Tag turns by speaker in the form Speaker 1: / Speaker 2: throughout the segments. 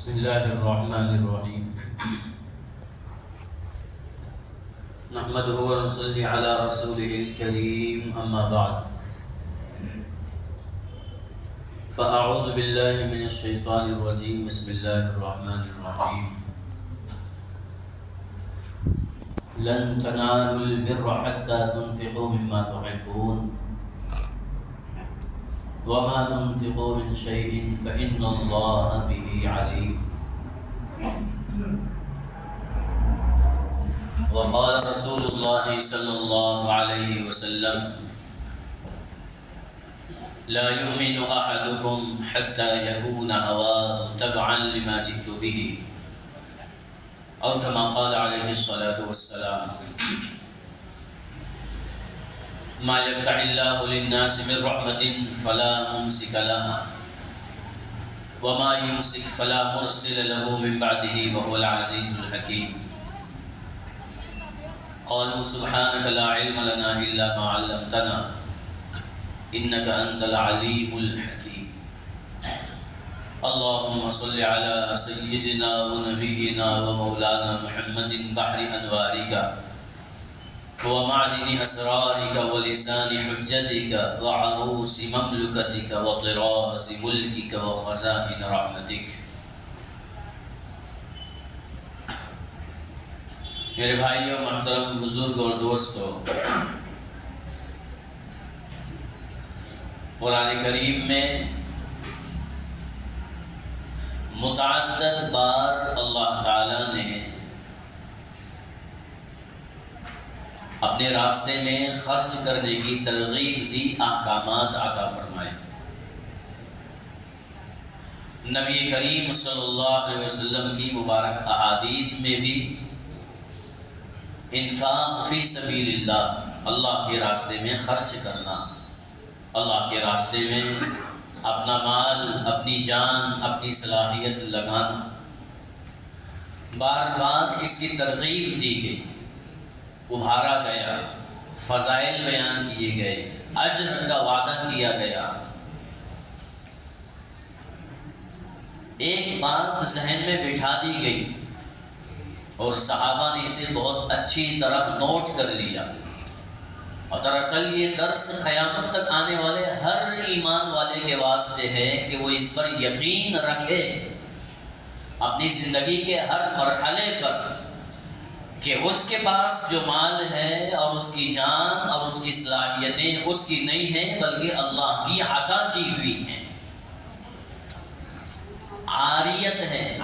Speaker 1: بسم اللہ الرحمن الرحیم نحمده ونصلي على رسوله الكريم اما بعد فاعوذ باللہ من الشیطان الرجیم بسم اللہ الرحمن الرحیم لن تنالوا البر حتى تنفقوا مما تحبون وما تنفقوا من شيء فإن الله به عليم وقال رسول الله صلى الله عليه وسلم لا يؤمن أحدكم حتى يكون هواه تبعا لما جئت به أو كما قال عليه الصلاة والسلام ما يفتح الله للناس من رحمة فلا ممسك لها وما يمسك فلا مرسل له من بعده وهو العزيز الحكيم قالوا سبحانك لا علم لنا إلا ما علمتنا إنك أنت العليم الحكيم اللهم صل على سيدنا ونبينا ومولانا محمد بحر أنوارك ومعدن أسرارك ولسان حجتك وعروس مملكتك وطراز ملكك وخزائن رحمتك. میرے بھائیوں، محترم بزرگ اور دوستو، قرآن کریم میں متعدد بار اللہ تعالیٰ نے اپنے راستے میں خرچ کرنے کی ترغیب دی، احکامات عطا فرمائے. نبی کریم صلی اللہ علیہ وسلم کی مبارک احادیث میں بھی انفاق فی سبیل اللہ، اللہ کے راستے میں خرچ کرنا، اللہ کے راستے میں اپنا مال، اپنی جان، اپنی صلاحیت لگانا، بار بار اس کی ترغیب دی گئی، ابھارا گیا، فضائل بیان کیے گئے، اجر کا وعدہ کیا گیا. ایک بات ذہن میں بٹھا دی گئی اور صحابہ نے اسے بہت اچھی طرح نوٹ کر لیا، اور دراصل یہ درس قیامت تک آنے والے ہر ایمان والے کے واسطے ہے کہ وہ اس پر یقین رکھے اپنی زندگی کے ہر مرحلے پر کہ اس کے پاس جو مال ہے اور اس کی جان اور اس کی صلاحیتیں اس کی نہیں ہیں بلکہ اللہ کی عطا کی ہوئی ہیں. عاریت ہے،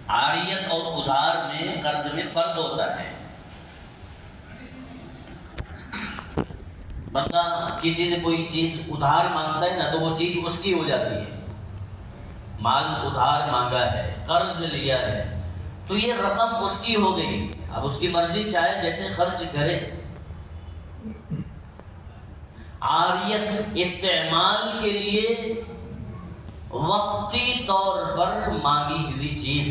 Speaker 1: عاریت اور ادھار میں، قرض میں فرق ہوتا ہے. بندہ کسی سے کوئی چیز ادھار مانگتا ہے نا تو وہ چیز اس کی ہو جاتی ہے. مال ادھار مانگا ہے، قرض لیا ہے تو یہ رقم اس کی ہو گئی، اب اس کی مرضی چاہے جیسے خرچ کرے. عاریت استعمال کے لیے وقتی طور پر مانگی ہوئی چیز،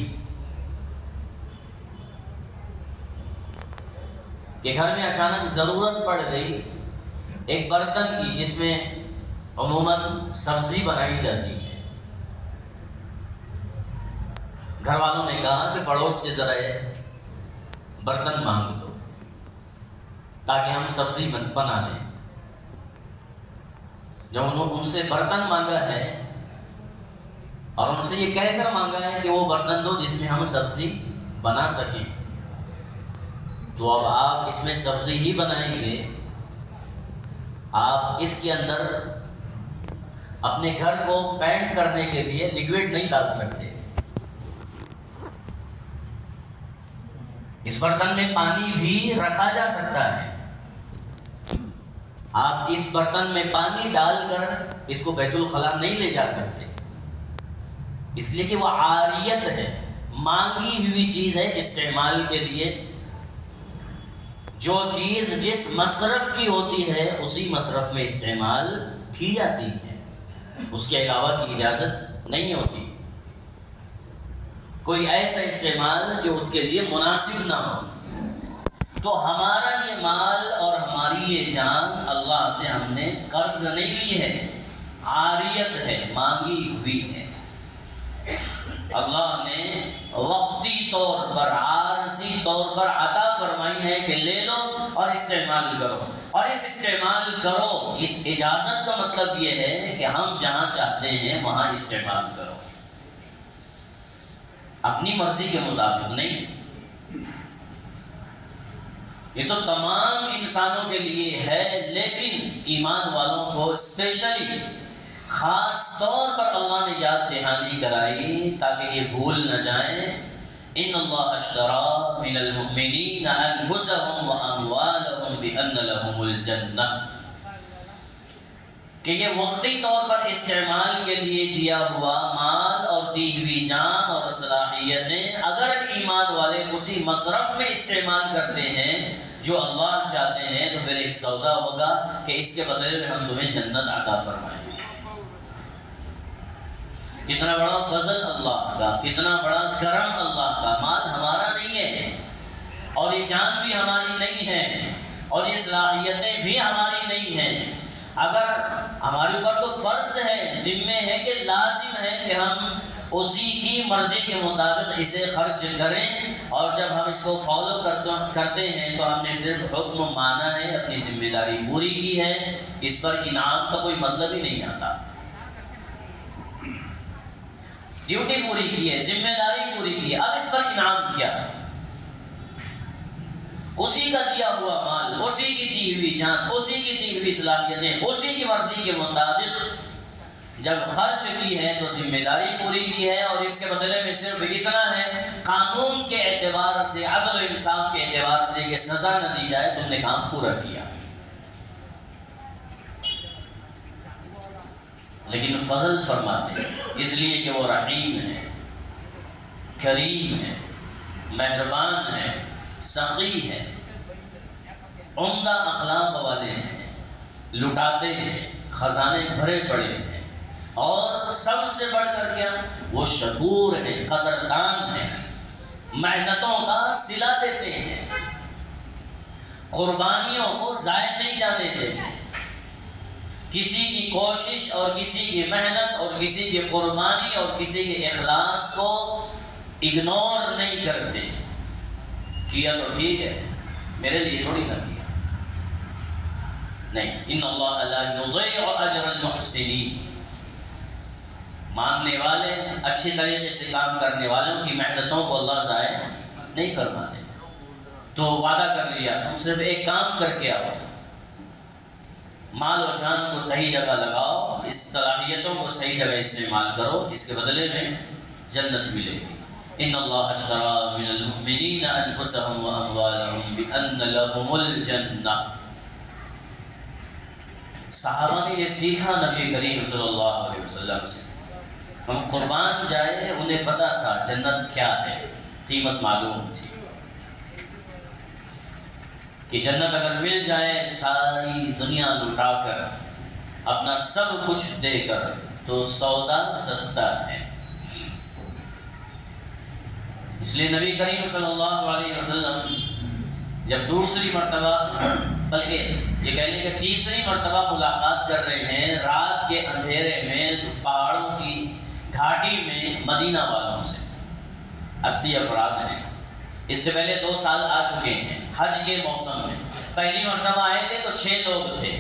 Speaker 1: کہ گھر میں اچانک ضرورت پڑ گئی ایک برتن کی جس میں عموماً سبزی بنائی جاتی ہے. گھر والوں نے کہا کہ پڑوس سے ذرا برتن مانگ دو تاکہ ہم سبزی بنا لیں. جب انہوں ان سے برتن مانگا ہے اور ان سے یہ کہہ کر مانگا ہے کہ وہ برتن دو جس میں ہم سبزی بنا سکیں، تو اب آپ اس میں سبزی ہی بنائیں گے، آپ اس کے اندر اپنے گھر کو پینٹ کرنے کے لیے لیکوڈ نہیں ڈال سکتے. اس برتن میں پانی بھی رکھا جا سکتا ہے، آپ اس برتن میں پانی ڈال کر اس کو بیت الخلا نہیں لے جا سکتے، اس لیے کہ وہ عاریت ہے، مانگی ہوئی چیز ہے. استعمال کے لیے جو چیز جس مصرف کی ہوتی ہے اسی مصرف میں استعمال کی جاتی ہے، اس کے علاوہ کی اجازت نہیں ہوتی. کوئی ایسا استعمال جو اس کے لیے مناسب نہ ہو. تو ہمارا یہ مال اور ہماری یہ جان اللہ سے ہم نے قرض نہیں لی ہے، عاریت ہے، مانگی ہوئی ہے. اللہ نے وقتی طور پر، عارضی طور پر عطا فرمائی ہے کہ لے لو اور استعمال کرو، اور اس استعمال کرو، اس اجازت کا مطلب یہ ہے کہ ہم جہاں چاہتے ہیں وہاں استعمال کرو، اپنی مرضی کے مطابق نہیں۔ یہ تو تمام انسانوں کے لیے ہے، لیکن ایمان والوں کو اسپیشلی خاص طور پر اللہ نے یاد دہانی کرائی تاکہ یہ بھول نہ جائیں۔ ان اللہ اشتری من المؤمنین انفسهم واموالهم بان لهم الجنہ، کہ یہ وقتی طور پر استعمال کے لیے دیا ہوا مال اور دی ہوئی جان اور صلاحیتیں اگر ایمان والے اسی مصرف میں استعمال کرتے ہیں جو اللہ چاہتے ہیں، تو پھر ایک سودا ہوگا کہ اس کے بدلے میں ہم تمہیں جنت عطا فرمائیں گے۔ کتنا بڑا فضل اللہ کا، کتنا بڑا کرم اللہ کا۔ مال ہمارا نہیں ہے، اور یہ جان بھی ہماری نہیں ہے، اور یہ صلاحیتیں بھی ہماری نہیں ہیں۔ اگر ہمارے اوپر تو فرض ہے، ذمہ ہے کہ لازم ہے کہ ہم اسی کی مرضی کے مطابق اسے خرچ کریں، اور جب ہم اس کو فالو کرتے ہیں تو ہم نے صرف حکم مانا ہے، اپنی ذمہ داری پوری کی ہے، اس پر انعام کا کوئی مطلب ہی نہیں آتا۔ ڈیوٹی پوری کی ہے، ذمہ داری پوری کی ہے، اب اس پر انعام کیا؟ اسی کا دیا ہوا مال، اسی کی دی ہوئی جان، اسی کی دی ہوئی صلاحیتیں، اسی کی مرضی کے مطابق جب خرچ کی ہے تو ذمہ داری پوری کی ہے، اور اس کے بدلے میں صرف اتنا ہے قانون کے اعتبار سے، عدل و انصاف کے اعتبار سے کہ سزا نہ دی جائے، تم نے کام پورا کیا۔ لیکن فضل فرماتے ہیں اس لیے کہ وہ رحیم ہے، کریم ہے، مہربان ہے، سخی ہے، عمدہ اخلاق والے ہیں، لٹاتے ہیں، خزانے بھرے پڑے ہیں، اور سب سے بڑھ کر کیا وہ شکور ہے، قدردان ہے، محنتوں کا صلہ دیتے ہیں، قربانیوں کو ضائع نہیں جانے دیتے، کسی کی کوشش اور کسی کی محنت اور کسی کی قربانی اور کسی کے اخلاص کو اگنور نہیں کرتے۔ کیا تو ٹھیک ہے، میرے لیے تھوڑی نہ کیا، نہیں، ان اللہ لا یضیع اجر المحسنین، ماننے والے، اچھی طریقے سے کام کرنے والوں کی محنتوں کو اللہ ضائع نہیں فرماتے۔ تو وعدہ کر لیا، تم صرف ایک کام کر کے آؤ، مال و جان کو صحیح جگہ لگاؤ، اس صلاحیتوں کو صحیح جگہ استعمال کرو، اس کے بدلے میں جنت ملے گی۔ ان اللہ اشتری من المؤمنین انفسهم واموالهم بان لهم الجنہ۔ صحابہ نے یہ سیکھا نبی کریم صلی اللہ علیہ وسلم سے، ہم قربان جائے، انہیں پتا تھا جنت کیا ہے، قیمت معلوم تھی کہ جنت اگر مل جائے ساری دنیا لٹا کر، اپنا سب کچھ دے کر، تو سودا سستا ہے۔ اس لیے نبی کریم صلی اللہ علیہ وسلم جب دوسری مرتبہ، بلکہ یہ کہہ لیں کہ تیسری مرتبہ ملاقات کر رہے ہیں رات کے اندھیرے میں پہاڑوں کی گھاٹی میں مدینہ والوں سے، 80 افراد ہیں، اس سے پہلے 2 سال آ چکے ہیں حج کے موسم میں، پہلی مرتبہ آئے تھے تو 6 لوگ تھے،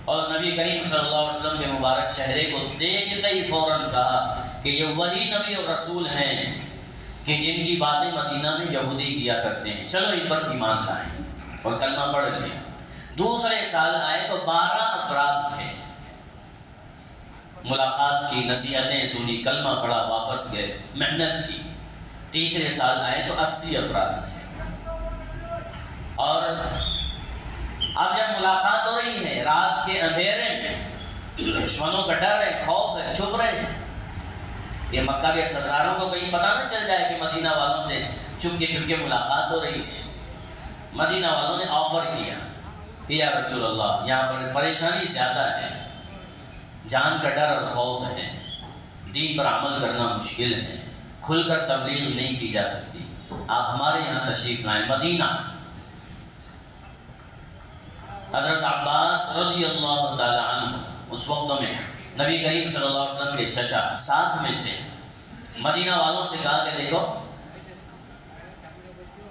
Speaker 1: اور نبی کریم صلی اللہ علیہ وسلم کے مبارک چہرے کو دیکھتے ہی فوراً کہا کہ یہ وہی نبی اور رسول ہیں کہ جن کی باتیں مدینہ میں یہودی کیا کرتے ہیں، چلو ان پر ایمان لائیں، اور کلمہ پڑھ لیا۔ دوسرے سال آئے تو 12 افراد تھے، ملاقات کی، نصیحتیں سنی، کلمہ پڑھا، واپس گئے، محنت کی۔ تیسرے سال آئے تو 80 افراد تھے، اور اب جب ملاقات ہو رہی ہے رات کے اندھیرے میں، دشمنوں کا ڈر ہے، خوف ہے، چھپ رہے ہیں، یہ مکہ کے سرداروں کو کہیں پتہ نہ چل جائے کہ مدینہ والوں سے چپ کے ملاقات ہو رہی ہے۔ مدینہ والوں نے آفر کیا کہ یا رسول اللہ، یہاں پر پریشانی زیادہ ہے، جان کا ڈر اور خوف ہے، دین پر عمل کرنا مشکل ہے، کھل کر تبلیغ نہیں کی جا سکتی، آپ ہمارے یہاں تشریف لائیں مدینہ۔ حضرت عباس رضی اللہ تعالی عنہ اس وقت میں نبی کریم صلی اللہ علیہ وسلم کے چچا ساتھ میں تھے، مدینہ والوں سے کہا کہ دیکھو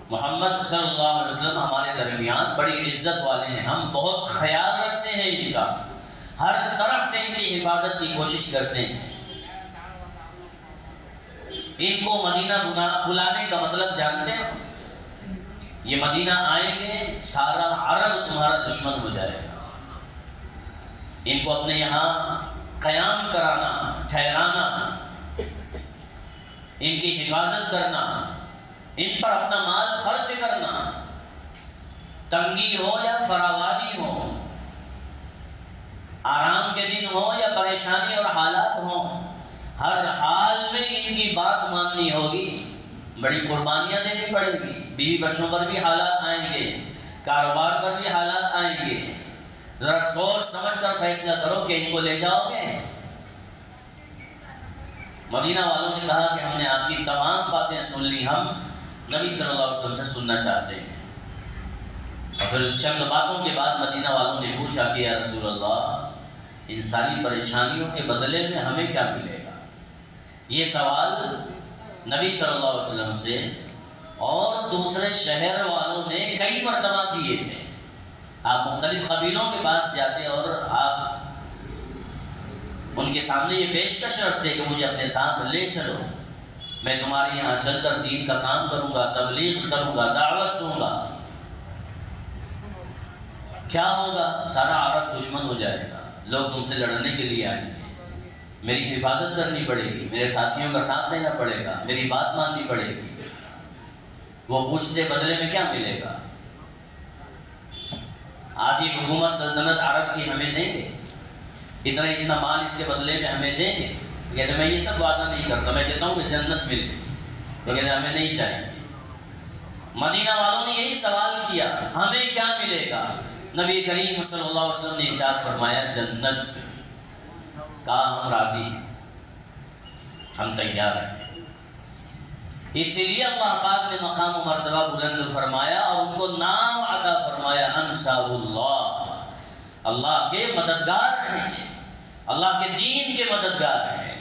Speaker 1: محمد صلی اللہ علیہ وسلم ہمارے درمیان بڑی عزت والے ہیں، ہم بہت خیال رکھتے ہیں ان کا، ہر طرف سے ان کی حفاظت کی کوشش کرتے ہیں۔ ان کو مدینہ بلانے کا مطلب جانتے ہیں؟ یہ مدینہ آئیں گے سارا عرب تمہارا دشمن ہو جائے گا۔ ان کو اپنے یہاں قیام کرانا، ٹھہرانا، ان کی حفاظت کرنا، ان پر اپنا مال خرچ کرنا، تنگی ہو یا فراوانی ہو، آرام کے دن ہو یا پریشانی اور حالات ہوں، ہر حال میں ان کی بات ماننی ہوگی، بڑی قربانیاں دینی پڑے گی، بیوی بچوں پر بھی حالات آئیں گے، کاروبار پر بھی حالات آئیں گے، ذرا سوچ سمجھ کر فیصلہ کرو کہ ان کو لے جاؤ گے۔ مدینہ والوں نے کہا کہ ہم نے آپ کی تمام باتیں سن لی، ہم نبی صلی اللہ علیہ وسلم سے سننا چاہتے ہیں۔ اور پھر چند باتوں کے بعد مدینہ والوں نے پوچھا کہ یا رسول اللہ، ان ساری پریشانیوں کے بدلے میں ہمیں کیا ملے گا؟ یہ سوال نبی صلی اللہ علیہ وسلم سے اور دوسرے شہر والوں نے کئی مرتبہ کیے تھے۔ آپ مختلف قبیلوں کے پاس جاتے اور آپ ان کے سامنے یہ پیشکش رکھتے کہ مجھے اپنے ساتھ لے چلو، میں تمہارے یہاں چل کر دین کا کام کروں گا، تبلیغ کروں گا، دعوت دوں گا۔ کیا ہوگا؟ سارا عرب دشمن ہو جائے گا، لوگ تم سے لڑنے کے لیے آئیں گے، میری حفاظت کرنی پڑے گی، میرے ساتھیوں کا ساتھ دینا پڑے گا، میری بات ماننی پڑے گی۔ وہ پوچھتے بدلے میں کیا ملے گا؟ آدھی حکومت سلطنت عرب کی ہمیں دیں گے، اتنا مال اس کے بدلے میں ہمیں دیں گے؟ کہتے میں یہ سب وعدہ نہیں کرتا، میں کہتا ہوں کہ جنت مل گئی، تو کہتے ہمیں نہیں چاہیے۔ مدینہ والوں نے یہی سوال کیا، ہمیں کیا ملے گا؟ نبی کریم صلی اللہ علیہ وسلم نے ارشاد فرمایا جنت۔ کہا ہم راضی ہیں، ہم تیار ہیں۔ اسی لیے اللہ پاک نے مقام و مرتبہ بلند فرمایا اور ان کو نام عطا فرمایا، انصار اللہ، اللہ کے مددگار ہیں، اللہ کے دین کے مددگار ہیں۔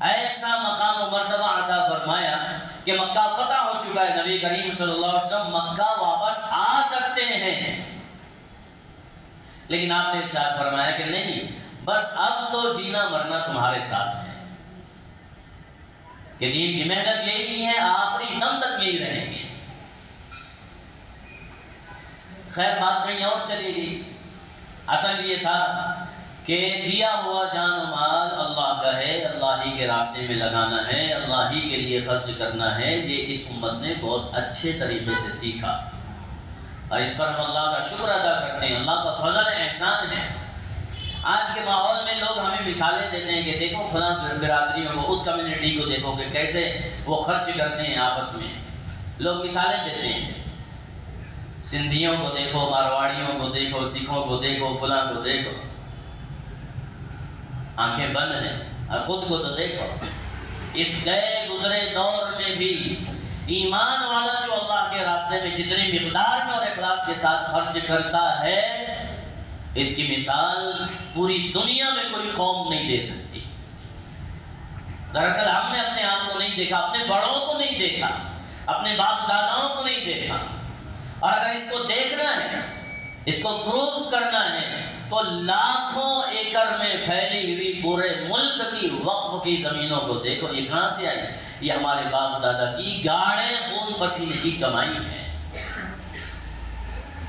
Speaker 1: ایسا مقام و مرتبہ عطا فرمایا کہ مکہ فتح ہو چکا ہے، نبی کریم صلی اللہ علیہ وسلم مکہ واپس آ سکتے ہیں، لیکن آپ نے ارشاد فرمایا کہ نہیں، بس اب تو جینا مرنا تمہارے ساتھ ہے، کہ دین کی محنت یہی کی ہے، آخری دم تک یہی رہیں گے۔ خیر بات کہیں اور چلی گئی، اصل یہ تھا کہ دیا ہوا جان و مال اللہ کا ہے، اللہ ہی کے راستے میں لگانا ہے، اللہ ہی کے لیے خرچ کرنا ہے۔ یہ اس امت نے بہت اچھے طریقے سے سیکھا اور اس پر ہم اللہ کا شکر ادا کرتے ہیں، اللہ کا فضل احسان ہے۔ آج کے ماحول میں لوگ ہمیں مثالیں دیتے ہیں کہ دیکھو فلاں برادریوں کو، اس کمیونٹی کو دیکھو کہ کیسے وہ خرچ کرتے ہیں آپس میں، لوگ مثالیں دیتے ہیں، سندھیوں کو دیکھو، مارواڑیوں کو دیکھو، سکھوں کو دیکھو، فلاں کو دیکھو، آنکھیں بند ہیں، اور خود کو تو دیکھو۔ اس گئے گزرے دور میں بھی ایمان والا جو اللہ کے راستے میں جتنی مقدار میں اور اخلاص کے ساتھ خرچ کرتا ہے، اس کی مثال پوری دنیا میں کوئی قوم نہیں دے سکتی۔ دراصل ہم نے اپنے آپ کو نہیں دیکھا، اپنے بڑوں کو نہیں دیکھا، اپنے باپ داداؤں کو نہیں دیکھا، اور اگر اس کو دیکھنا ہے، اس کو پروف کرنا ہے، تو لاکھوں ایکڑ میں پھیلی ہوئی پورے ملک کی وقف کی زمینوں کو دیکھو۔ یہ کہاں سے آئی؟ یہ ہمارے باپ دادا کی گاڑے خون پسینے کی کمائی ہے،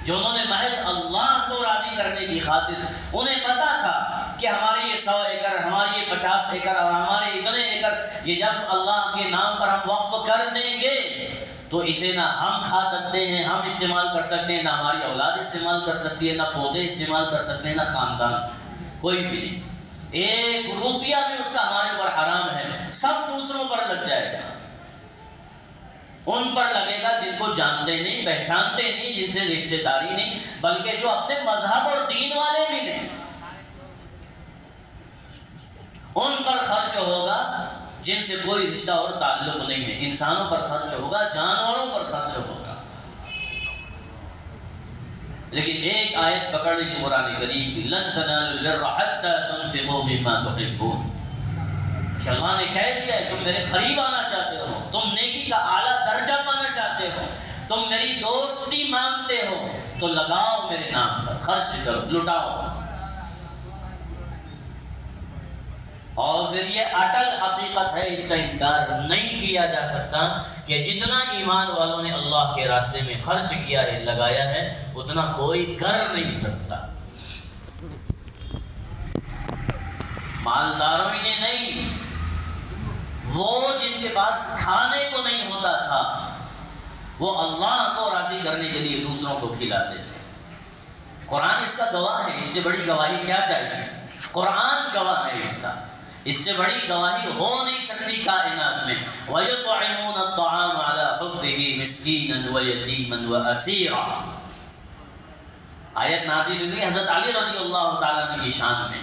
Speaker 1: جو انہوں نے محض اللہ کو راضی کرنے کی خاطر، انہیں پتا تھا کہ ہمارے یہ 100 ایکڑ، ہماری یہ 50 ایکڑ اور ہمارے اتنے ایکڑ، یہ جب اللہ کے نام پر ہم وقف کر دیں گے تو اسے نہ ہم کھا سکتے ہیں، ہم استعمال کر سکتے ہیں، نہ ہماری اولاد استعمال کر سکتی ہے، نہ پودے استعمال کر سکتے ہیں، نہ خاندان، کوئی بھی نہیں۔ 1 روپیہ بھی اس کا ہمارے اوپر حرام ہے، سب دوسروں پر لگ جائے گا، ان پر لگے گا جن کو جانتے نہیں، پہچانتے نہیں، جن سے رشتہ داری نہیں، بلکہ جو اپنے مذہب اور دین والے بھی نہیں، ان پر خرچ ہوگا جن سے کوئی رشتہ اور تعلق نہیں ہے۔ انسانوں پر خرچ ہوگا، جانوروں پر خرچ ہوگا۔ لیکن ایک آیت پکڑ لی قرآن کریم کی، لن تنالوا البر حتى تنفقوا مما تحبون، کہ اللہ نے کہہ دیا ہے تم میرے قریب آنا چاہتے ہو، تم نیکی کا اعلیٰ درجہ پانا چاہتے ہو، تم میری دوستی مانگتے ہو، تو لگاؤ میرے نام پر، خرچ کرو، لٹاؤ۔ اور پھر یہ اٹل حقیقت ہے، اس کا انکار نہیں کیا جا سکتا کہ جتنا ایمان والوں نے اللہ کے راستے میں خرچ کیا ہے، لگایا ہے، اتنا کوئی کر نہیں سکتا۔ مالداروں ہی نے نہیں، وہ جن کے پاس کھانے کو نہیں ہوتا تھا، وہ اللہ کو راضی کرنے کے لیے دوسروں کو کھلاتے تھے۔ قرآن اس کا گواہ ہے، اس سے بڑی گواہی کیا چاہیے؟ قرآن گواہ ہے اس کا، اس سے بڑی گواہی ہو نہیں سکتی کائنات میں۔ وَيُطْعِمُونَ الطَّعَامَ عَلَىٰ حُبِّهِ مِسْكِينًا وَيَتِيمًا وَأَسِيرًا۔ آیت نازل ہوئی حضرت علی رضی اللہ تعالیٰ عنہ کی شان میں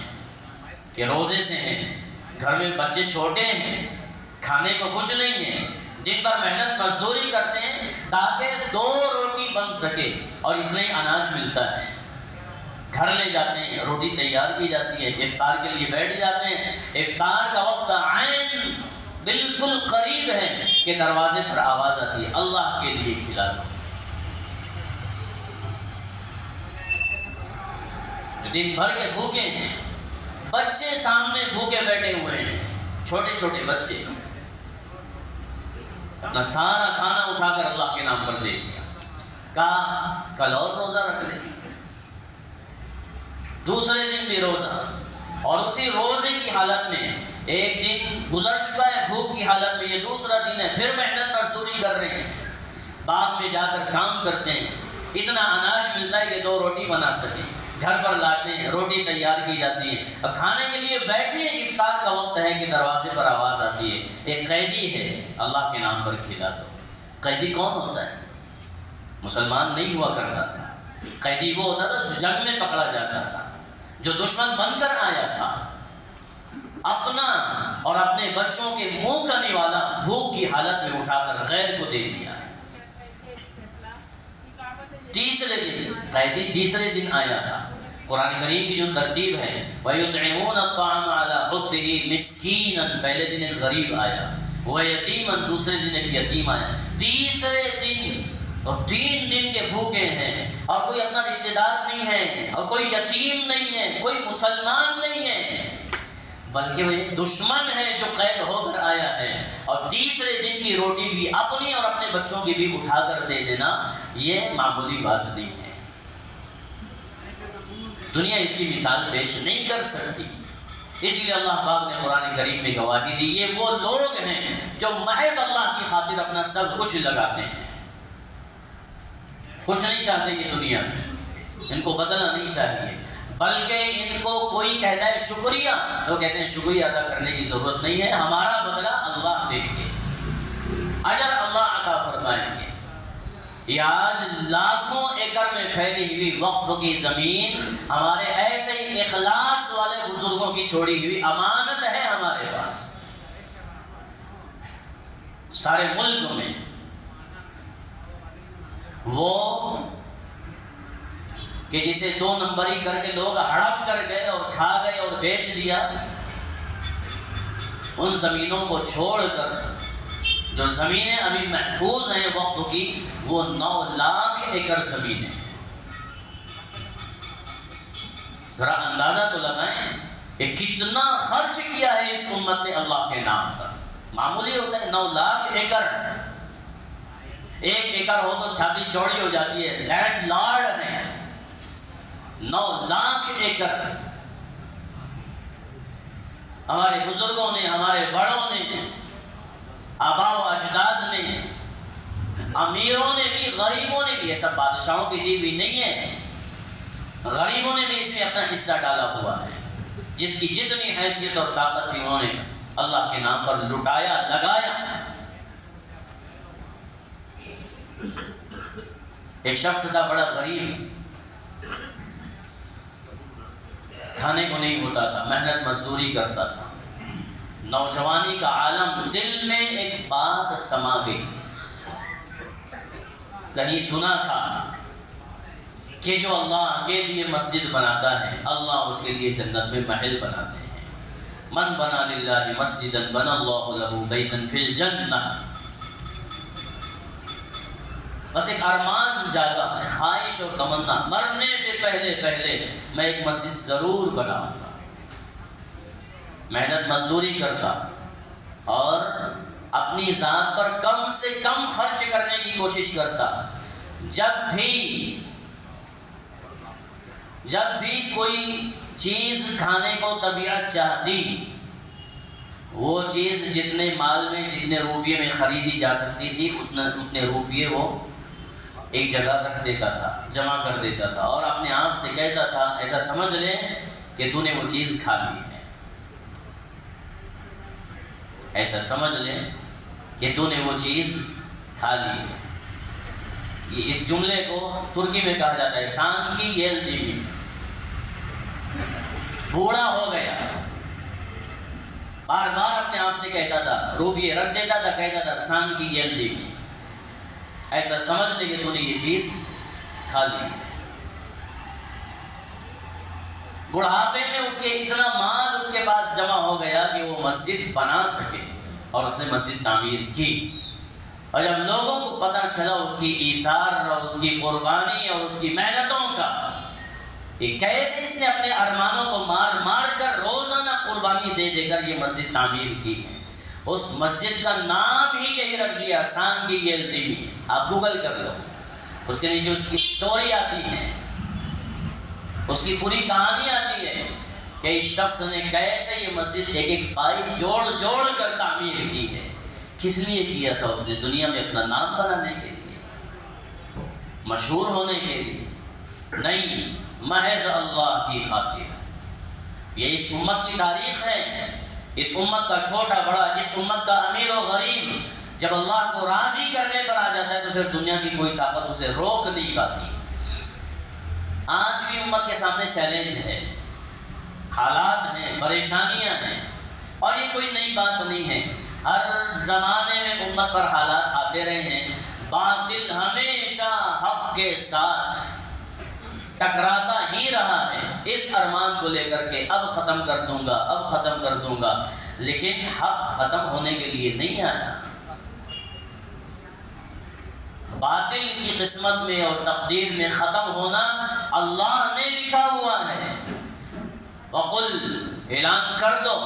Speaker 1: کہ روزے سے ہیں، گھر میں بچے چھوٹے ہیں، کھانے کو کچھ نہیں ہے، دن بھر محنت مزدوری کرتے ہیں تاکہ 2 روٹی بن سکے، اور اتنا ہی اناج ملتا ہے، گھر لے جاتے ہیں، روٹی تیار کی جاتی ہے، افطار کے لیے بیٹھ جاتے ہیں، افطار کا وقت عین بالکل قریب ہے کہ دروازے پر آواز آتی ہے اللہ کے لیے کھلا دو۔ دن بھر کے بھوکے ہیں، بچے سامنے بھوکے بیٹھے ہوئے ہیں، چھوٹے چھوٹے بچے، اپنا سارا کھانا اٹھا کر اللہ کے نام پر دے دیا، کہا کل اور روزہ رکھ لیں، دوسرے دن بھی روزہ، اور اسی روزے کی حالت میں ایک دن گزر چکا ہے بھوک کی حالت میں، یہ دوسرا دن ہے، پھر محنت مزدوری کر رہے ہیں، باغ میں جا کر کام کرتے ہیں، اتنا اناج ملتا ہے کہ 2 روٹی بنا سکیں، گھر پر لاتے ہیں، روٹی تیار کی جاتی ہے، اب کھانے کے لیے بیٹھے ہیں، افطار کا وقت ہے کہ دروازے پر آواز آتی ہے ایک قیدی ہے اللہ کے نام پر کھلا دو۔ قیدی کون ہوتا ہے؟ مسلمان نہیں ہوا کرتا تھا، قیدی وہ ہوتا تھا جو جنگ میں پکڑا جاتا تھا، جو دشمن بن کر آیا تھا، اپنا اور اپنے بچوں کے منہ کا نوالا بھوک کی حالت میں اٹھا کر غیر کو دے دیا۔ تیسرے دن قیدی تیسرے دن آیا تھا، قرآن کریم کی جو ترتیب ہے وَيُطْعِمُونَ الطَّعَامَ عَلَىٰ حُبِّهِ مِسْكِينًا، پہلے دن ایک غریب آیا، وَيَتِيمًا دوسرے دن ایک یتیم آیا، تیسرے دن، اور 3 دن کے بھوکے ہیں، اور کوئی اپنا رشتہ دار نہیں ہے، اور کوئی یتیم نہیں ہے، کوئی مسلمان نہیں ہے، بلکہ وہ ایک دشمن ہے جو قید ہو کر آیا ہے، اور تیسرے دن کی روٹی بھی اپنی اور اپنے بچوں کی بھی اٹھا کر دے دینا، یہ معمولی بات نہیں ہے۔ دنیا اسی مثال پیش نہیں کر سکتی، اس لیے اللہ پاک نے قرآن کریم میں گواہی دی، یہ وہ لوگ ہیں جو محض اللہ کی خاطر اپنا سب کچھ لگاتے ہیں، کچھ نہیں چاہتے یہ دنیا، ان کو بدلنا نہیں چاہیے، بلکہ ان کو کوئی کہتا ہے شکریہ، تو کہتے ہیں شکریہ ادا کرنے کی ضرورت نہیں ہے، ہمارا بدلہ اللہ دیں گے، اجر اللہ عطا فرمائیں گے۔ یہ آج لاکھوں ایکڑ میں پھیلی ہوئی وقف کی زمین ہمارے ایسے ہی اخلاص والے بزرگوں کی چھوڑی ہوئی امانت ہے ہمارے پاس، سارے ملک میں وہ کہ جسے 2 نمبری کر کے لوگ ہڑپ کر گئے اور کھا گئے اور بیچ دیا، ان زمینوں کو چھوڑ کر جو زمینیں ابھی محفوظ ہیں وقف کی، وہ 9 لاکھ ایکڑ زمینیں۔ ذرا اندازہ تو لگائیں کہ کتنا خرچ کیا ہے اس امت نے اللہ کے نام پر، معمولی ہوتا ہے 9 لاکھ ایکڑ، 1 ایکڑ ہو تو چھاتی چوڑی ہو جاتی ہے، لینڈ لارڈ ہیں، 9 لاکھ ایکڑ ہمارے بزرگوں نے، ہمارے بڑوں نے، آباء و اجداد نے، امیروں نے بھی، غریبوں نے بھی، یہ سب بادشاہوں کی دی ہوئی نہیں ہے، غریبوں نے بھی اس میں اپنا حصہ ڈالا ہوا ہے، جس کی جتنی حیثیت اور طاقت تھی انہوں نے اللہ کے نام پر لٹایا، لگایا۔ ایک شخص تھا بڑا غریب، کھانے کو نہیں ہوتا تھا، محنت مزدوری کرتا تھا، نوجوانی کا عالم، دل میں ایک بات سما گئی، کہیں سنا تھا کہ جو اللہ کے لیے مسجد بناتا ہے اللہ اس کے لیے جنت میں محل بناتے ہیں، من بنا للہ مسجدا بنا اللہ لہ بیتا فی الجنہ. بس ایک ارمان جاگا، خواہش اور تمنا، مرنے سے پہلے میں ایک مسجد ضرور بناؤں گا. محنت مزدوری کرتا اور اپنی ذات پر کم سے کم خرچ کرنے کی کوشش کرتا. جب بھی کوئی چیز کھانے کو طبیعت چاہتی، وہ چیز جتنے مال میں، جتنے روپیے میں خریدی جا سکتی تھی، اتنے روپیے وہ ایک جگہ رکھ دیتا تھا، جمع کر دیتا تھا، اور اپنے آپ سے کہتا تھا ایسا سمجھ لے کہ تو نے وہ چیز کھا لی ہے. ایسا سمجھ لے کہ تو نے وہ چیز کھا لی ہے. یہ اس جملے کو ترکی میں کہا جاتا ہے سانکی یلدیمی. بوڑھا ہو گیا، بار بار اپنے آپ سے کہتا تھا، روپیے رکھ دیتا تھا، کہتا تھا سانکی یلدیمی. ایسا سمجھ لے کہ تو نے یہ چیز کھا لی. بڑھاپے میں اس کے اتنا مال اس کے پاس جمع ہو گیا کہ وہ مسجد بنا سکے، اور اس نے مسجد تعمیر کی. اور جب لوگوں کو پتہ چلا اس کی ایثار اور اس کی قربانی اور اس کی محنتوں کا، کہ کیسے اس نے اپنے ارمانوں کو مار مار کر روزانہ قربانی دے دے کر یہ مسجد تعمیر کی ہے، اس مسجد کا نام ہی یہی رکھ دیا سانکی یلدیمی. آپ گوگل کر لو، اس کے نیچے اس کی سٹوری آتی ہے، اس کی پوری کہانی آتی ہے کہ اس شخص نے کیسے یہ مسجد ایک ایک پائی جوڑ جوڑ کر تعمیر کی ہے. کس لیے کیا تھا؟ اس نے دنیا میں اپنا نام بنانے کے لیے، مشہور ہونے کے لیے نہیں، محض اللہ کی خاطر. یہ اس امت کی تاریخ ہے، اس امت کا چھوٹا بڑا، اس امت کا امیر و غریب جب اللہ کو راضی کرنے پر آ جاتا ہے تو پھر دنیا کی کوئی طاقت اسے روک نہیں پاتی. آج بھی امت کے سامنے چیلنج ہے، حالات ہیں، پریشانیاں ہیں، اور یہ کوئی نئی بات نہیں ہے. ہر زمانے میں امت پر حالات آتے رہے ہیں. باطل ہمیشہ حق کے ساتھ ٹکراتا ہی رہا ہے، اس ارمان کو لے کر کے اب ختم کر دوں گا، اب ختم کر دوں گا. لیکن حق ختم ہونے کے لیے نہیں آیا. باطل کی قسمت میں اور تقدیر میں ختم ہونا اللہ نے لکھا ہوا ہے. وَقُلْ اعلان کر دو،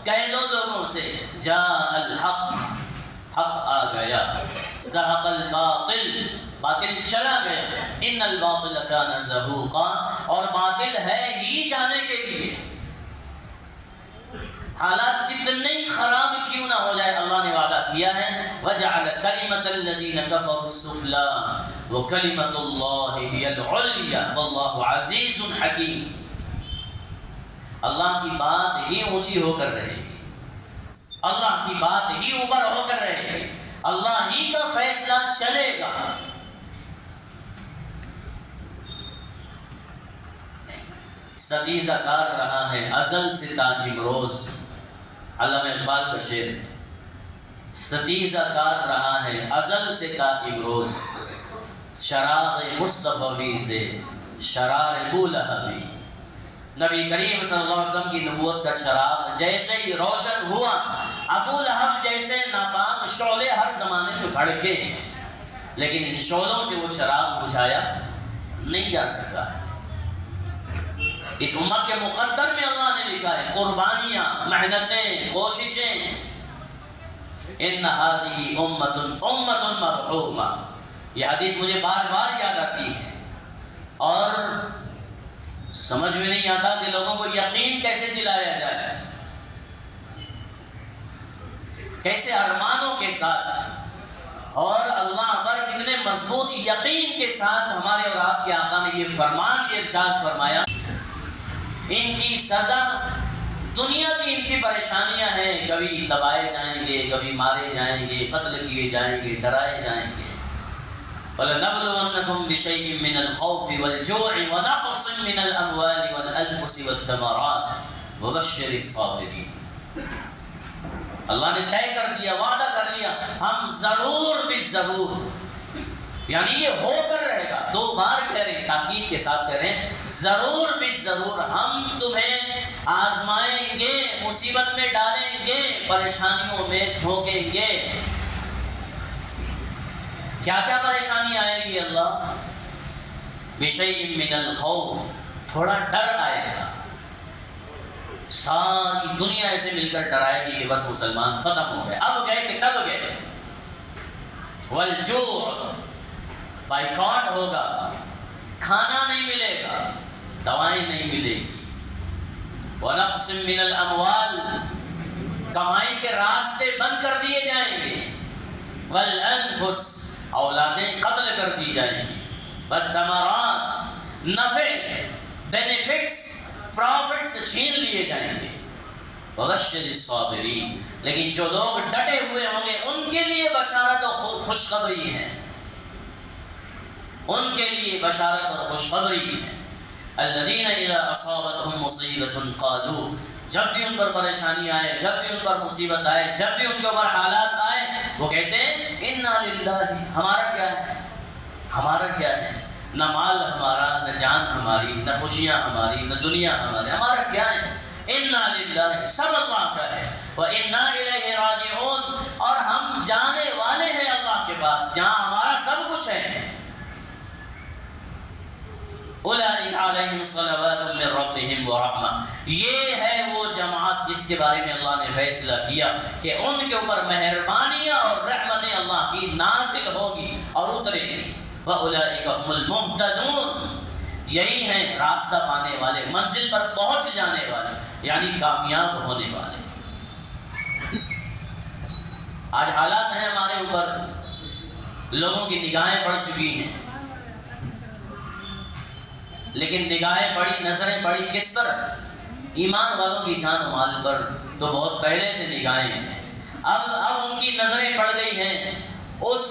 Speaker 1: کہہ دو لوگوں سے، جاء الحق، حق آ گیا، زہق الباطل، باطل چلا گیا، ان الباطل کان زہوقا، اور باطل ہے ہی جانے کے لیے. حالات جتنے خراب کیوں نہ ہو جائے، اللہ نے وعدہ کیا ہے وَجَعَلَ كَلِمَةَ الَّذِينَ كَفَرُوا السُّفْلَىٰ وَكَلِمَةُ اللَّهِ هِيَ الْعُلْيَا وَاللَّهُ عَزِيزٌ حَكِيمٌ. اللہ کی بات ہی اونچی ہو کر رہے گی، اللہ کی بات ہی اوپر ہو کر رہے گی، اللہ ہی کا فیصلہ چلے گا. ستیزہ کار رہا ہے ازل سے تا امروز. علامہ اقبال کا شعر، ستیزہ کار رہا ہے ازل سے تا امروز، چراغ مصطفی سے شرار بولہبی. نبی کریم صلی اللہ علیہ وسلم کی نبوت کا چراغ جیسے ہی روشن ہوا، ابو لہب جیسے ناپاک شعلے ہر زمانے میں بھڑکے ہیں، لیکن ان شعلوں سے وہ چراغ بجھایا نہیں جا سکا. اس امت کے مقدر میں اللہ نے لکھا ہے قربانیاں، محنتیں، کوششیں. ان هذه امة مرحومہ. یہ حدیث مجھے بار بار یاد آتی ہے، اور سمجھ میں نہیں آتا کہ لوگوں کو یقین کیسے دلایا جائے، کیسے ارمانوں کے ساتھ اور اللہ پر کتنے مضبوط یقین کے ساتھ ہمارے اور آپ کے آقا نے یہ فرمان، یہ ارشاد فرمایا. ان کی سزا دنیا کی ان کی پریشانیاں ہیں، کبھی دبائے جائیں گے، کبھی مارے جائیں گے، قتل کیے جائیں گے، ڈرائے جائیں گے. وَلَنَبْلُوَنَّكُمْ بِشَيْءٍ مِّنَ الْخَوْفِ وَالْجُوعِ وَنَقْصٍ مِّنَ الْأَمْوَالِ وَالْأَنفُسِ وَالثَّمَرَاتِ وَبَشِّرِ الصَّابِرِينَ. اللہ نے طے کر دیا، وعدہ کر لیا، ہم ضرور بھی ضرور، یعنی یہ ہو کر رہے گا. دو بار کہہ رہے ہیں، تاکید کے ساتھ کہہ رہے ہیں ضرور بھی ضرور ہم تمہیں آزمائیں گے، مصیبت میں ڈالیں گے، پریشانیوں میں جھونکیں گے۔ کیا کیا پریشانی آئے گی اللہ؟ بِشَيْءٍ مِّنَ الْخَوْفِ، تھوڑا ڈر آئے گا، ساری دنیا ایسے مل کر ڈرائے گی کہ بس مسلمان ختم ہو گئے، اب گئے کہ تب گئے۔ وَالْجُوعُ، بائیکاٹ ہوگا، کھانا نہیں ملے گا، دوائیں نہیں ملے گی۔ وَنَقْصٍ مِّنَ الْأَمْوَالِ، کمائی کے راستے بند کر دیے جائیں گے۔ وَالْأَنفُسِ، اولادیں قتل کر دی جائیں گی۔ وَالثَّمَرَاتِ، نفع، بینیفٹس، پروفٹس چھین لیے جائیں گے۔ وَبَشِّرِ الصَّابِرِينَ، لیکن جو لوگ ڈٹے ہوئے ہوں گے ان کے لیے بشارت اور خوشخبری ہے، ان کے لیے بشارت اور خوشخبری ہے۔ الَّذِينَ إِذَا أَصَابَتْهُمْ مُصِيبَةٌ قَالُوا، جب بھی ان پر پریشانی آئے، جب بھی ان پر مصیبت آئے، جب بھی ان کے اوپر حالات آئے، وہ کہتے ہیں اِنَّا لِلَّهِ، ہمارا کیا ہے، ہمارا کیا ہے، نہ مال ہمارا، نہ جان ہماری، نہ خوشیاں ہماری، نہ دنیا ہماری، ہمارا کیا ہے، اِنَّا لِلَّهِ، سب اللہ کا ہے، وَإِنَّا إِلَيْهِ رَاجِعُونَ، اور ہم جانے والے ہیں اللہ کے پاس جہاں ہمارا سب کچھ ہے۔ اولئک علیہم صلوات من ربہم ورحمہ، یہ ہے وہ جماعت جس کے بارے میں اللہ نے فیصلہ کیا کہ ان کے اوپر مہربانیاں اور رحمتیں اللہ کی نازل ہوگی اور اترے گی۔ واولئک هم المہتدون، یہی ہیں راستہ پانے والے، منزل پر پہنچ جانے والے، یعنی کامیاب ہونے والے۔ آج حالات ہیں ہمارے اوپر، لوگوں کی نگاہیں پڑ چکی ہیں، لیکن نگاہیں پڑی، نظریں پڑی کس پر؟ ایمان والوں کی جان و مال پر تو بہت پہلے سے نگاہیں ہیں۔ اب ان کی نظریں پڑ گئی ہیں اس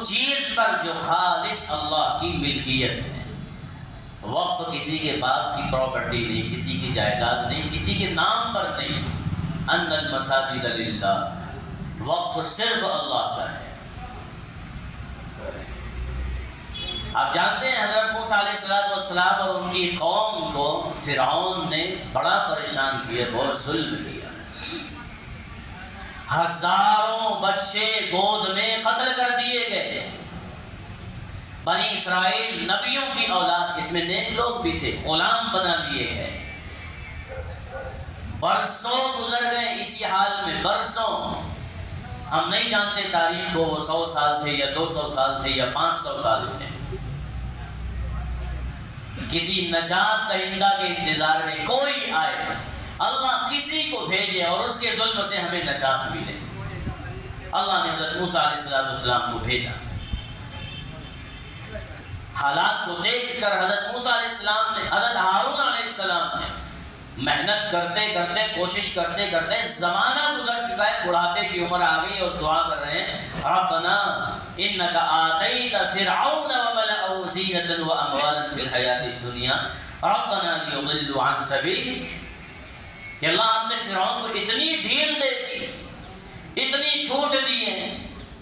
Speaker 1: چیز پر جو خالص اللہ کی ملکیت ہے۔ وقف کسی کے باپ کی پراپرٹی نہیں، کسی کی جائیداد نہیں، کسی کے نام پر نہیں۔ ان المساجد للہ، وقف صرف اللہ کا ہے۔ آپ جانتے ہیں حضرت موسیٰ علیہ السلام اور ان کی قوم کو فرعون نے بڑا پریشان کیا، بہت ظلم کیا، ہزاروں بچے گود میں قتل کر دیے گئے۔ بنی اسرائیل نبیوں کی اولاد، اس میں نیک لوگ بھی تھے، غلام بنا لیے گئے۔ برسوں گزر گئے اسی حال میں، برسوں، ہم نہیں جانتے تاریخ کو، وہ 100 سال تھے یا 200 سال تھے یا 500 سال تھے۔ کسی نجات دہندہ کے انتظار میں کوئی آئے، اللہ کسی کو بھیجے اور اس کے ظلم سے ہمیں نجات ملے۔ اللہ نے حضرت موسیٰ علیہ السلام کو بھیجا۔ حالات کو دیکھ کر حضرت موسیٰ علیہ السلام نے، حضرت ہارون علیہ السلام نے محنت کرتے کرتے، کوشش کرتے کرتے، زمانہ گزر چکا ہے، بڑھاپے کی عمر آ گئی، اور دعا کر رہے ہیں ربنا انک آتیت فرعون وملأه زینة واموالا فی الحیاۃ الدنیا ربنا لیضلوا عن سبیلک، کہ اللہ آپ نے فرعون کو اتنی ڈھیل دے دی، اتنی چھوٹ دی ہے،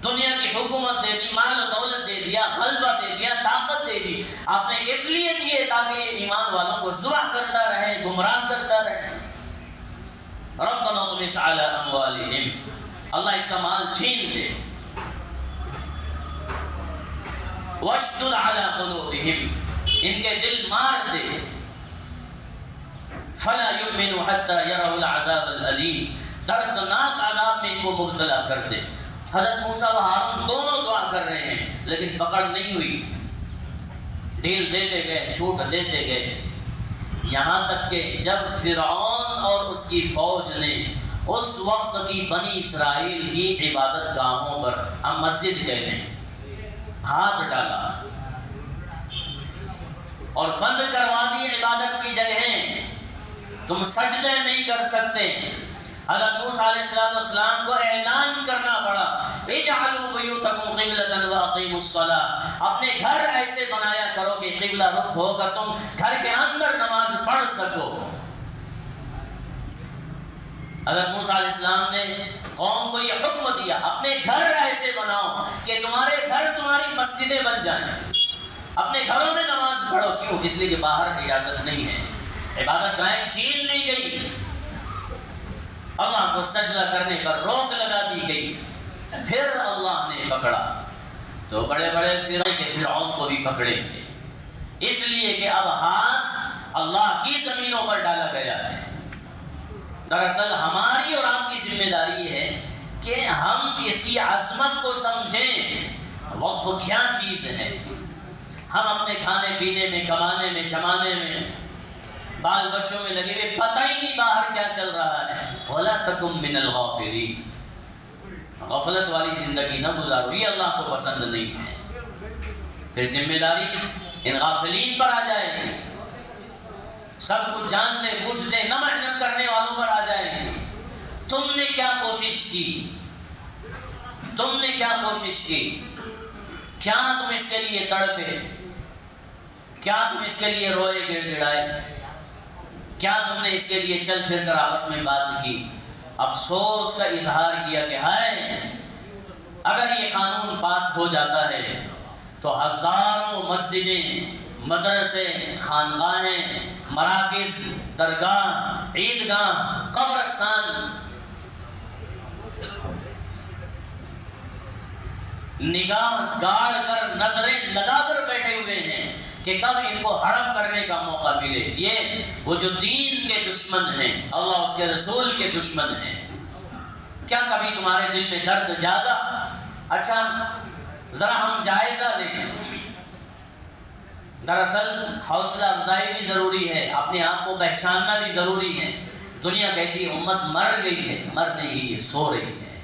Speaker 1: دنیا کی حکومت دے دی، مال و دولت دے دیا، غلبہ دے دیا، طاقت دے دی، آپ نے اس لیے دیے تاکہ یہ ایمان والوں کو ذبح کرتا رہے، گمراہ کرتا رہے۔ ربنا طمس علی اموالہم، اللہ اس کا مال چھین لے، واشدد علی قلوبہم، ان کے دل مار دے، فلا یؤمنوا حتی یروا العذاب العلیم، دردناک عذاب میں ان کو مبتلا کر دے۔ حضرت موسیٰ و ہارون دونوں دعا کر رہے ہیں لیکن پکڑ نہیں ہوئی، ڈھیل دیتے گئے، چھوٹ دیتے گئے، یہاں تک کہ جب فرعون اور اس کی فوج نے اس وقت کی بنی اسرائیل کی عبادت گاہوں پر، ہم مسجد کہتے ہیں، ہاتھ ڈالا اور بند کروا دی عبادت کی جگہیں، تم سجدے نہیں کر سکتے۔ حضرت موسیٰ علیہ السلام کو اعلان کرنا پڑا، اجعلوا بیوتکم قبلۃ واقیموا الصلاۃ، اپنے گھر ایسے بنایا کرو کہ قبلہ رخ ہو کر تم گھر کے اندر نماز پڑھ سکو۔ حضرت موسیٰ علیہ السلام نے قوم کو یہ حکم دیا، اپنے گھر ایسے بناؤ کہ تمہارے گھر تمہاری مسجدیں بن جائیں۔ اپنے گھروں میں نماز پڑھو. کیوں؟ اس لیے کہ باہر اجازت نہیں ہے. عبادت گاہیں چھین لی گئی، اللہ کو سجدہ کرنے پر روک لگا دی گئی. پھر اللہ نے پکڑا تو بڑے بڑے فرعون کو بھی پکڑیں گے، اس لیے کہ اب ہاتھ اللہ کی زمینوں پر ڈالا گیا ہے. دراصل ہماری اور آپ کی ذمہ داری ہے کہ ہم اس کی عظمت کو سمجھیں. وقف کیا چیز ہے؟ ہم اپنے کھانے پینے میں، کمانے میں، جمانے میں، بال بچوں میں لگے ہوئے، پتہ ہی نہیں باہر کیا چل رہا ہے. وَلَا تَكُن مِّنَ الْغَافِلِينَ. غفلت والی زندگی نہ گزارو، یہ اللہ کو پسند نہیں ہے. پھر ذمہ داری ان غافلین پر آ جائے گی، سب کچھ جاننے بوجھنے نہ محنت کرنے والوں پر آ جائے گی. تم نے کیا کوشش کی؟ تم نے کیا کوشش کی؟ کیا تم اس کے لیے تڑپے؟ کیا تم اس کے لیے روئے گڑ گڑائے؟ کیا تم نے اس کے لیے چل پھر کر آپس میں بات کی، افسوس کا اظہار کیا کہ ہائے اگر یہ قانون پاس ہو جاتا ہے تو ہزاروں مسجدیں، مدرسے، خانقاہیں، مراکز، درگاہ، عیدگاہ، قبرستان نگاہ گاڑ کر، نظریں لگا کر بیٹھے ہوئے ہیں کہ کب ان کو ہڑپ کرنے کا موقع ملے. یہ وہ جو دین کے دشمن ہیں، اللہ اس کے رسول کے دشمن ہیں. کیا کبھی تمہارے دل میں درد جاگا؟ اچھا ذرا ہم جائزہ لیں. دراصل حوصلہ افزائی بھی ضروری ہے، اپنے آپ کو پہچاننا بھی ضروری ہے. دنیا کہتی ہے امت مر گئی ہے، مر نہیں، یہ سو رہی ہے،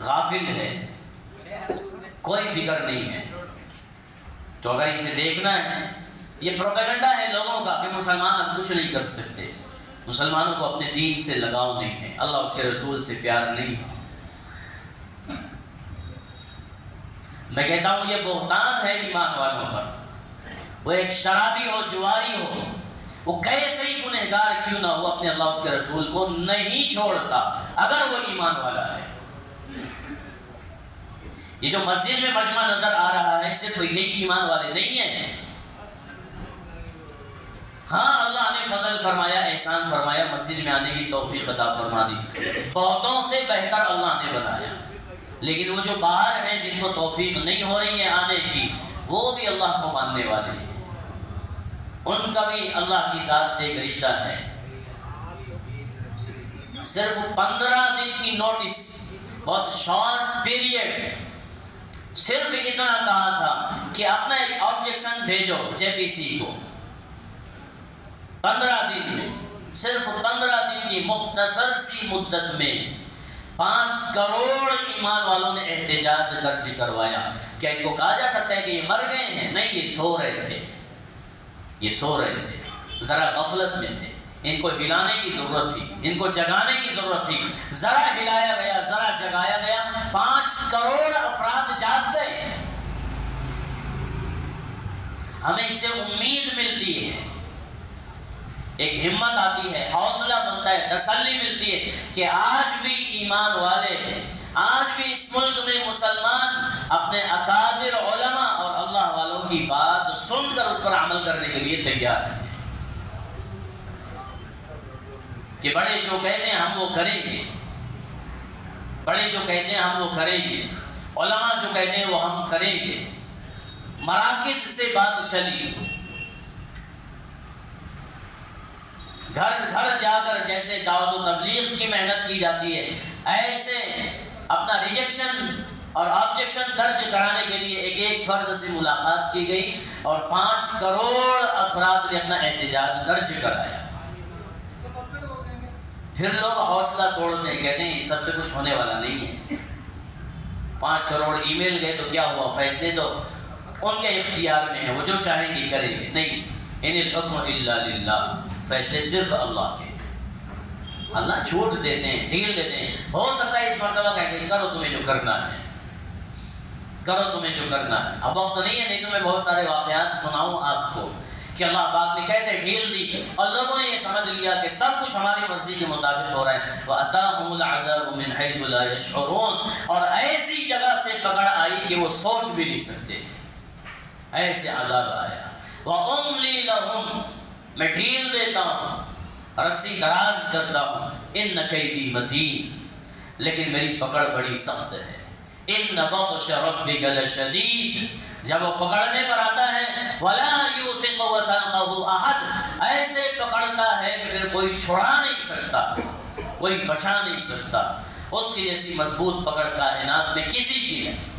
Speaker 1: غافل ہے، کوئی فکر نہیں ہے. تو اگر اسے دیکھنا ہے، یہ پروپیگنڈا ہے لوگوں کا کہ مسلمان اب کچھ نہیں کر سکتے. مسلمانوں کو اپنے دین سے لگاؤ نہیں ہے، اللہ اس کے رسول سے پیار نہیں ہے. میں کہتا ہوں یہ بہتان ہے ایمان والوں پر. وہ ایک شرابی ہو، جواری ہو، وہ کیسے ہی گنہگار کیوں نہ ہو، اپنے اللہ اس کے رسول کو نہیں چھوڑتا اگر وہ ایمان والا ہے. یہ جو مسجد میں مجمع نظر آ رہا ہے صرف یہی ایمان والے نہیں ہیں. ہاں اللہ نے فضل فرمایا، احسان فرمایا، مسجد میں آنے کی توفیق عطا فرما دی، بہتوں سے بہتر اللہ نے بنایا. لیکن وہ جو باہر ہیں جن کو توفیق نہیں ہو رہی ہے آنے کی، وہ بھی اللہ کو ماننے والے ہیں، ان کا بھی اللہ کی ذات سے ایک رشتہ ہے. صرف 15 دن کی نوٹس، بہت شارٹ پیریڈ، صرف اتنا کہا تھا کہ اپنا ایک آبجیکشن بھیجو جے پی سی کو. 15 دن میں، صرف 15 دن کی مختصر سی مدت میں 5 کروڑ ایمان والوں نے احتجاج درج کروایا. کیا ان کو کہا جا سکتا ہے کہ یہ مر گئے ہیں؟ نہیں، یہ سو رہے تھے، یہ سو رہے تھے، ذرا غفلت میں تھے. ان کو ہلانے کی ضرورت تھی، ان کو جگانے کی ضرورت تھی. ذرا ہلایا گیا، ذرا جگایا گیا، 5 کروڑ افراد جاگ گئے. ہمیں اس سے امید ملتی ہے، ایک ہمت آتی ہے، حوصلہ بنتا ہے، تسلی ملتی ہے کہ آج بھی ایمان والے، آج بھی اس ملک میں مسلمان اپنے اکابر علماء اور اللہ والوں کی بات سن کر اس پر عمل کرنے کے لیے تیار ہیں. کہ بڑے جو کہتے ہیں ہم وہ کریں گے، بڑے جو کہتے ہیں ہم وہ کریں گے، علماء جو کہتے ہیں وہ ہم کریں گے. مراکز سے بات چلی، گھر گھر جا کر جیسے دعوت و تبلیغ کی محنت کی جاتی ہے، ایسے اپنا ریجیکشن اور آبجیکشن درج کرانے کے لیے ایک ایک فرد سے ملاقات کی گئی اور 5 کروڑ افراد نے اپنا احتجاج درج کرایا. پھر لوگ حوصلہ توڑتے ہیں، کہتے ہیں یہ سب سے کچھ ہونے والا نہیں ہے. 5 کروڑ ای میل گئے تو کیا ہوا؟ فیصلے تو ان کے اختیار میں ہیں، وہ جو چاہیں گے کریں گے. نہیں، ان الحکم الا للہ، فیصلے صرف اللہ کے. اللہ چھوٹ دیتے ہیں، ڈھیل دیتے ہیں. ہو سکتا ہے اس مرتبہ کہیں گے کرو تمہیں جو کرنا ہے، کرو تمہیں جو کرنا ہے. اب وقت نہیں ہے، نہیں تو میں بہت سارے واقعات سناؤں آپ کو کہ اللہ پاک نے کیسے ڈھیل دی اور لوگوں نے یہ سمجھ لیا کہ سب کچھ ہماری مرضی کے مطابق ہو رہا ہے. وَأَتَاهُمُ الْعَذَابُ مِنْ حَيْثُ لَا يَشْعُرُونَ. اور ایسی ایسی جگہ سے پکڑ آئی کہ وہ سوچ بھی نہیں سکتے تھے، ایسے عذاب آیا۔ وَأُمْلِي لَهُمْ، میں ڈھیل دیتا ہوں، رسی دراز کرتا ہوں، ان کیدی متین، لیکن میری پکڑ بڑی سخت ہے۔ ان بطش ربک لشدید، جب وہ پکڑنے پر آتا ہے ولا یوثق وثاقہ احد، ایسے پکڑتا ہے کہ پھر کوئی چھڑا نہیں سکتا، کوئی بچا نہیں سکتا، اس کی جیسی مضبوط پکڑ کائنات میں کسی کی نہیں۔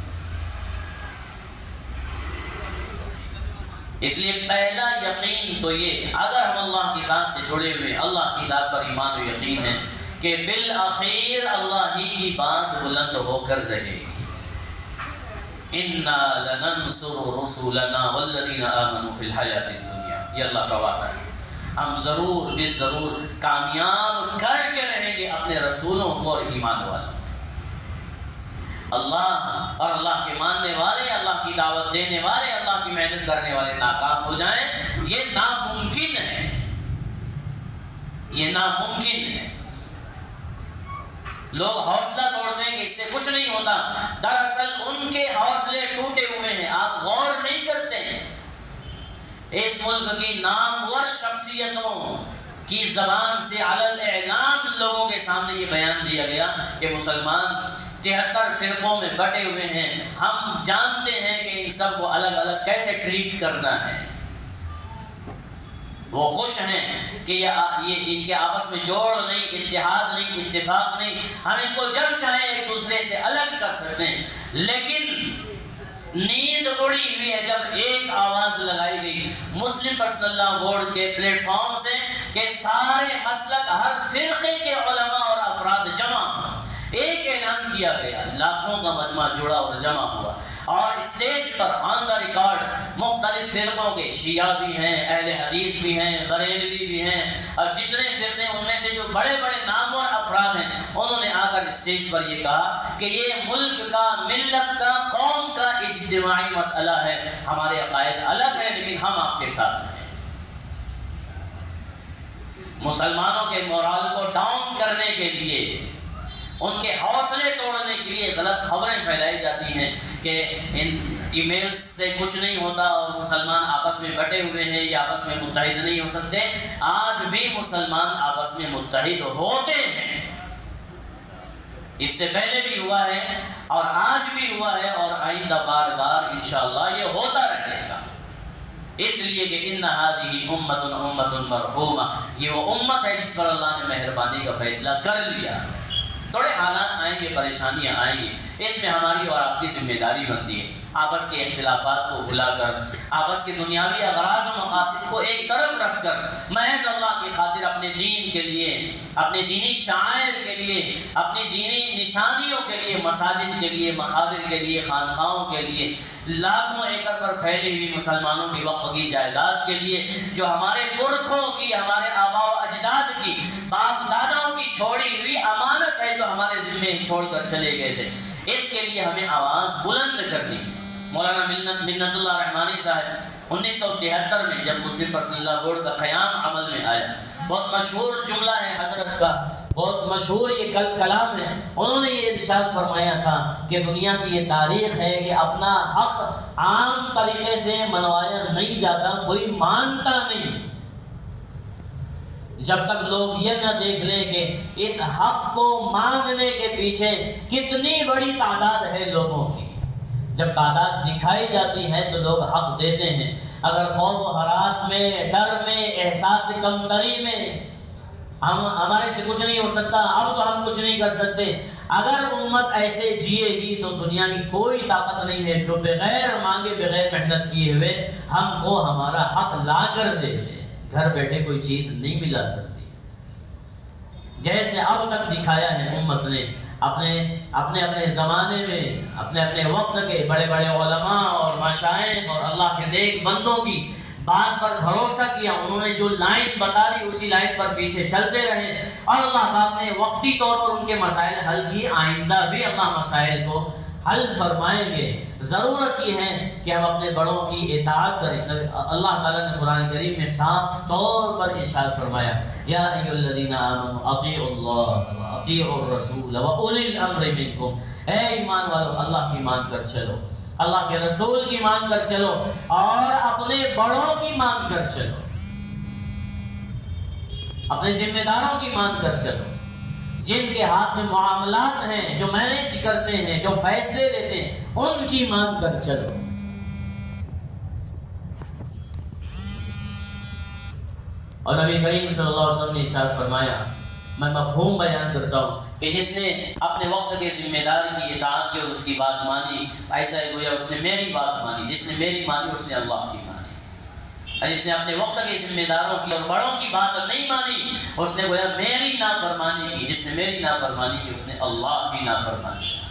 Speaker 1: اس لیے پہلا یقین تو یہ، اگر ہم اللہ کی ذات سے جڑے ہوئے، اللہ کی ذات پر ایمان و یقین ہے کہ بالآخر اللہ ہی کی بات بلند ہو کر رہے گی۔ اِنَّا لَنَنْصُرُ رُسُولَنَا وَالَّذِينَ آمَنُوا فِي الْحَيَاةِ الدُّنْيَا، یہ اللہ کا وعدہ ہے، ہم ضرور بس ضرور کامیاب کر کے رہیں گے اپنے رسولوں کو اور ایمان والوں کو۔ اللہ اور اللہ کے ماننے والے، اللہ کی دعوت دینے والے، اللہ کی محنت کرنے والے ناکام ہو جائیں، یہ ناممکن ہے، یہ ناممکن ہے۔ لوگ حوصلہ توڑ دیں کہ اس سے کچھ نہیں ہوتا، دراصل ان کے حوصلے ٹوٹے ہوئے ہیں، آپ غور نہیں کرتے ہیں۔ اس ملک کی نامور شخصیتوں کی زبان سے علل اعلان لوگوں کے سامنے یہ بیان دیا گیا کہ مسلمان 73 فرقوں میں بٹے ہوئے ہیں، ہم جانتے ہیں کہ ان سب کو الگ الگ کیسے ٹریٹ کرنا ہے۔ وہ خوش ہیں کہ یہ ان کے آپس میں جوڑ نہیں، اتحاد نہیں، اتفاق نہیں، ہم ان کو جب چاہیں ایک دوسرے سے الگ کر سکتے ہیں، لیکن نیند اڑی ہوئی ہے جب ایک آواز لگائی گئی مسلم پرسنل لاء بورڈ کے پلیٹ فارم سے کہ سارے مسلک، ہر فرقے کے علماء اور افراد جمع، ایک اعلان کیا گیا، لاکھوں کا مجمع جڑا اور جمع ہوا، اور stage per on the record مختلف فرقوں کے، شیعہ بھی ہیں، اہل حدیث بھی ہیں، بریلوی بھی ہیں، اور جتنے فرقے ان میں سے جو بڑے بڑے نامور افراد ہیں، انہوں نے آ کر اسٹیج پر یہ کہا کہ یہ ملک کا، ملت کا، قوم کا اجتماعی مسئلہ ہے، ہمارے عقائد الگ ہیں لیکن ہم آپ کے ساتھ ہیں۔ مسلمانوں کے مورال کو ڈاؤن کرنے کے لیے، ان کے حوصلے توڑنے کے لیے غلط خبریں پھیلائی جاتی ہیں کہ ان ای میلز سے کچھ نہیں ہوتا اور مسلمان آپس میں بٹے ہوئے ہیں یا آپس میں متحد نہیں ہو سکتے۔ آج بھی مسلمان آپس میں متحد ہوتے ہیں، اس سے پہلے بھی ہوا ہے اور آج بھی ہوا ہے اور آئندہ بار بار انشاءاللہ یہ ہوتا رہے گا، اس لیے کہ ان هذه امۃ مرحومہ، یہ وہ امت ہے جس پر اللہ نے مہربانی کا فیصلہ کر لیا۔ تھوڑے حالات آئیں گے، پریشانیاں آئیں گی، اس میں ہماری اور آپ کی ذمہ داری بنتی ہے آپس کے اختلافات کو بھلا کر، آپس کے دنیاوی اغراض و مقاصد کو ایک طرف رکھ کر محض اللہ کی خاطر اپنے دین کے لیے، اپنے دینی شعائر کے لیے، اپنی دینی نشانیوں کے لیے، مساجد کے لیے، مقابر کے لیے، خانقاہوں کے لیے، لاکھوں ایکڑ پر پھیلی ہوئی مسلمانوں کی وقف کی جائیداد کے لیے، جو ہمارے پرکھوں کی، ہمارے آباء و اجداد کی، باپ داداؤں کی چھوڑی ہوئی امانت ہے جو ہمارے ذمے چھوڑ کر چلے گئے تھے، اس کے لیے ہمیں آواز بلند کرنی۔ مولانا منت اللہ رحمانی صاحب 1973 میں جب مسلم پرسنل لاء بورڈ کا قیام عمل میں آیا، بہت مشہور جملہ ہے حضرت کا، بہت مشہور یہ کلام ہے، انہوں نے یہ ارشاد فرمایا تھا کہ دنیا کی یہ تاریخ ہے کہ اپنا حق عام طریقے سے منوایا نہیں جاتا، کوئی مانتا نہیں، جب تک لوگ یہ نہ دیکھ لیں کہ اس حق کو مانگنے کے پیچھے کتنی بڑی تعداد ہے لوگوں کی۔ جب تعداد دکھائی جاتی ہے تو لوگ حق دیتے ہیں، اگر خوف و ہراس میں، ڈر میں، احساس کمتری میں ہمارے سے کچھ نہیں ہو سکتا، اب تو ہم کچھ نہیں کر سکتے، اگر امت ایسے جیے گی تو دنیا کی کوئی طاقت نہیں ہے جو بغیر مانگے، بغیر محنت کیے ہوئے ہم کو ہمارا حق لا کر دے دے۔ گھر بیٹھے کوئی چیز نہیں ملا کرتی، جیسے اب تک دکھایا ہے امت نے اپنے زمانے میں، اپنے وقت کے بڑے بڑے علماء اور مشائخ اور اللہ کے نیک بندوں کی بات پر بھروسہ کیا، انہوں نے جو لائن بتا دی اسی لائن پر پیچھے چلتے رہے، اور اللہ پاک نے وقتی طور پر ان کے مسائل حل کیے، آئندہ بھی اللہ مسائل کو حل فرمائیں گے۔ ضرورت یہ ہے کہ ہم اپنے بڑوں کی اطاعت کریں۔ اللہ تعالیٰ نے قرآن کریم میں صاف طور پر ارشاد فرمایا، یا ایھا الذین آمنوا اطیعوا اللہ واطیعوا الرسول واولی الامر منکم، اے ایمان والو اللہ کی مان کر چلو، اللہ کے رسول کی مان کر چلو، اور اپنے بڑوں کی مان کر چلو، اپنے ذمہ داروں کی مان کر چلو، جن کے ہاتھ میں معاملات ہیں، جو مینیج کرتے ہیں، جو فیصلے لیتے ہیں، ان کی مان کر چلو۔ اور نبی کریم صلی اللہ علیہ وسلم نے ارشاد فرمایا، میں مفہوم بیان کرتا ہوں کہ جس نے اپنے وقت کے ذمہ دار کی اطاعت کی اور اس کی بات مانی، ایسا ہی گویا اس نے میری بات مانی، جس نے میری مانی اس نے اللہ کی مانی، اور جس نے اپنے وقت کے ذمہ داروں کی اور بڑوں کی بات نہیں مانی اس نے گویا میری نافرمانی کی، جس نے میری نافرمانی کی اس نے اللہ کی نافرمانی کی۔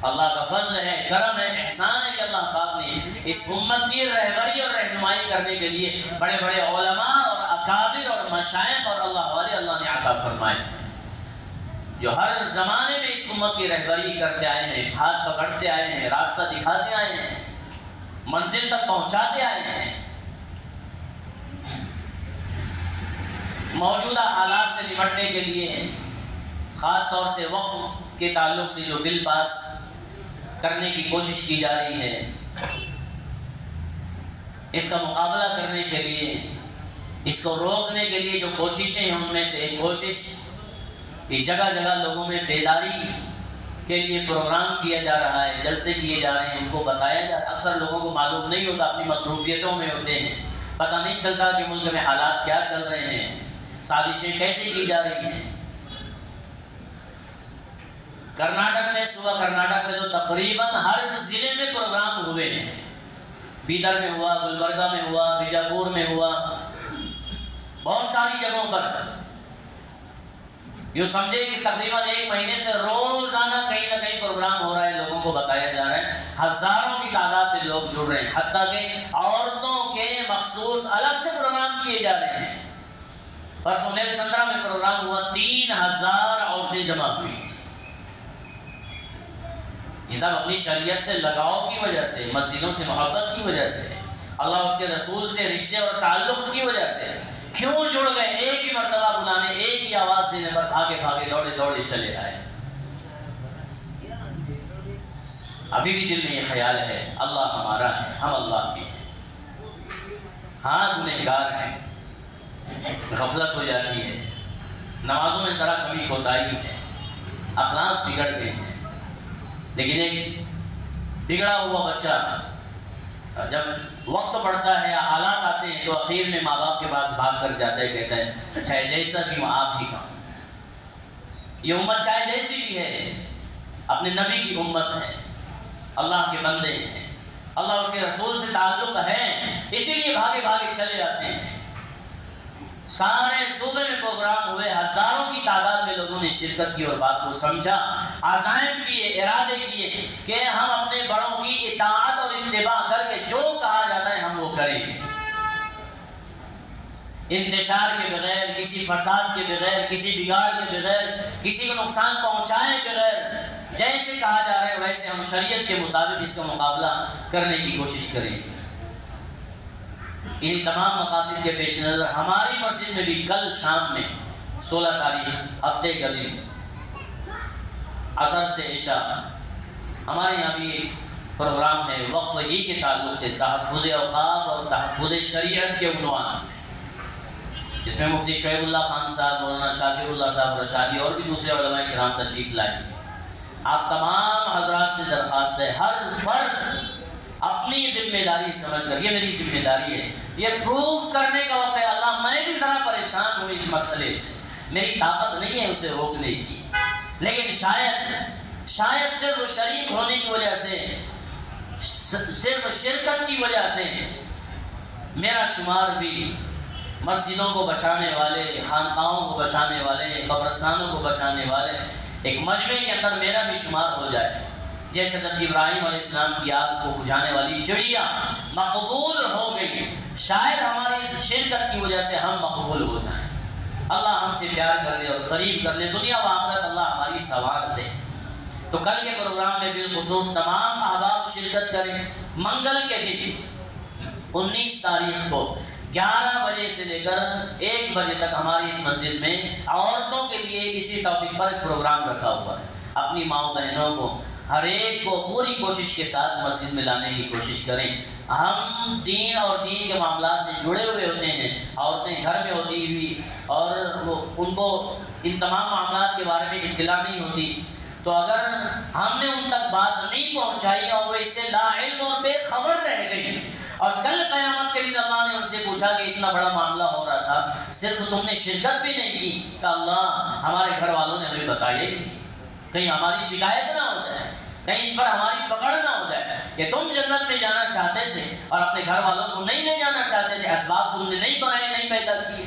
Speaker 1: اللہ کا فضل ہے، کرم ہے، احسان ہے کہ اللہ پاک نے اس امت کی رہبری اور رہنمائی کرنے کے لیے بڑے بڑے علماء اور اکابر اور مشائخ اور اللہ والے اللہ نے عطا فرمائے، جو ہر زمانے میں اس امت کی رہبری کرتے آئے ہیں، ہاتھ پکڑتے آئے ہیں، راستہ دکھاتے آئے ہیں، منزل تک پہنچاتے آئے ہیں۔ موجودہ حالات سے نمٹنے کے لیے خاص طور سے وقف کے تعلق سے جو بل پاس کرنے کی کوشش کی جا رہی ہے، اس کا مقابلہ کرنے کے لیے، اس کو روکنے کے لیے جو کوششیں ہیں، ان میں سے ایک کوشش کہ جگہ جگہ لوگوں میں بیداری کے لیے پروگرام کیا جا رہا ہے، جلسے کیے جا رہے ہیں، ان کو بتایا جا رہا ہے۔ اکثر لوگوں کو معلوم نہیں ہوتا، اپنی مصروفیتوں میں ہوتے ہیں، پتہ نہیں چلتا کہ ملک میں حالات کیا چل رہے ہیں، سازشیں کیسے کی جا رہی ہیں۔ کرناٹک میں، صوبہ کرناٹک میں تو تقریباً ہر ضلع میں پروگرام ہوئے ہیں، بیدر میں ہوا، گلبرگہ میں ہوا، بیجاپور میں ہوا، بہت ساری جگہوں پر یوں سمجھے کہ تقریباً ایک مہینے سے روزانہ کہیں نہ کہیں پروگرام ہو رہا ہے، لوگوں کو بتایا جا رہا ہے، ہزاروں کی تعداد میں لوگ جڑ رہے ہیں، حتیٰ کہ عورتوں کے مخصوص الگ سے پروگرام کیے جا رہے ہیں۔ پرسوں نیلسندرا میں پروگرام ہوا، 3000 عورتیں جمع ہوئی تھی۔ یہ سب اپنی شریعت سے لگاؤ کی وجہ سے، مسجدوں سے محبت کی وجہ سے، اللہ اس کے رسول سے رشتے اور تعلق کی وجہ سے کیوں جڑ گئے؟ ایک ہی مرتبہ بلانے، ایک ہی آواز دینے پر بھاگے بھاگے دوڑے دوڑے چلے آئے۔ ابھی بھی دل میں یہ خیال ہے اللہ ہمارا ہے، ہم اللہ کے ہیں، ہاں گنہگار ہیں، غفلت ہو جاتی ہے، نمازوں میں ذرا کمی کوتاہی ہے، اخلاق بگڑ گئے ہیں، لیکن ایک بگڑا ہوا بچہ جب وقت پڑتا ہے یا حالات آتے ہیں تو اخیر میں ماں باپ کے پاس بھاگ کر جاتا ہے، کہتا ہے اچھا جیسا بھی ہوں آپ ہی کا ہوں۔ یہ امت چاہے جیسی بھی ہے، اپنے نبی کی امت ہے، اللہ کے بندے ہیں، اللہ اس کے رسول سے تعلق ہے، اسی لیے بھاگے بھاگے چلے جاتے ہیں۔ سارے صوبے میں پروگرام ہوئے، ہزاروں کی تعداد میں لوگوں نے شرکت کی اور بات کو سمجھا، عزائم کیے، ارادے کیے کہ ہم اپنے بڑوں کی اطاعت اور اتباع کر کے جو کہا جاتا ہے ہم وہ کریں گے، انتشار کے بغیر، کسی فساد کے بغیر، کسی بگاڑ کے بغیر، کسی کو نقصان پہنچائے بغیر، جیسے کہا جا رہا ہے ویسے ہم شریعت کے مطابق اس کا مقابلہ کرنے کی کوشش کریں گے۔ ان تمام مقاصد کے پیش نظر ہماری مسجد میں بھی کل شام میں 16 تاریخ ہفتے کا دن عصر سے عشاء ہمارے یہاں بھی ایک پروگرام ہے وقف ہی کے تعلق سے، تحفظ اوقاف اور تحفظ شریعت کے عنوان سے، جس میں مفتی شعیب اللہ خان صاحب، مولانا شاکر اللہ صاحب رشادی اور بھی دوسرے علماء کرام تشریف لائیں۔ آپ تمام حضرات سے درخواست ہے، ہر فرد اپنی ذمہ داری سمجھ کر، یہ میری ذمہ داری ہے، یہ پروف کرنے کا وقت ہے، اللہ میں بھی ذرا پریشان ہوں اس مسئلے سے، میری طاقت نہیں ہے اسے روکنے کی، لیکن شاید صرف شریک ہونے کی وجہ سے، صرف شرکت کی وجہ سے میرا شمار بھی مسجدوں کو بچانے والے، خانقاہوں کو بچانے والے، قبرستانوں کو بچانے والے ایک مجمع کے اندر میرا بھی شمار ہو جائے، جیسے حضرت ابراہیم علیہ السلام کی آگ کو بجھانے والی چڑیا مقبول ہو گئی، شاید ہماری شرکت کی وجہ سے ہم مقبول ہو جائیں۔ اللہ ہم سے پیار کر لے اور قریب کر لے، دنیا و آخرت اللہ ہماری سوار دے۔ تو کل کے پروگرام میں بالخصوص تمام احباب شرکت کریں۔ منگل کے دن 19 تاریخ کو 11 بجے سے لے کر 1 بجے تک ہماری اس مسجد میں عورتوں کے لیے اسی ٹاپک پر ایک پروگرام رکھا ہوا ہے۔ اپنی ماؤں بہنوں کو، ہر ایک کو پوری کوشش کے ساتھ مسجد میں لانے کی کوشش کریں۔ ہم دین اور دین کے معاملات سے جڑے ہوئے ہوتے ہیں، عورتیں گھر میں ہوتی ہوئی اور ان کو ان تمام معاملات کے بارے میں اطلاع نہیں ہوتی، تو اگر ہم نے ان تک بات نہیں پہنچائی اور وہ اس سے لا علم اور بے خبر رہ گئی، اور کل قیامت کے دن اللہ نے ان سے پوچھا کہ اتنا بڑا معاملہ ہو رہا تھا، صرف تم نے شرکت بھی نہیں کی، کہ اللہ ہمارے گھر والوں نے ہمیں بتایا، کہیں ہماری شکایت نہ ہو جائے، کہیں اس پر ہماری پکڑ نہ ہو جائے کہ تم جنت میں جانا چاہتے تھے اور اپنے گھر والوں کو نہیں لے جانا چاہتے تھے، اسباب تم نے نہیں بنائے، نہیں پیدا کیے۔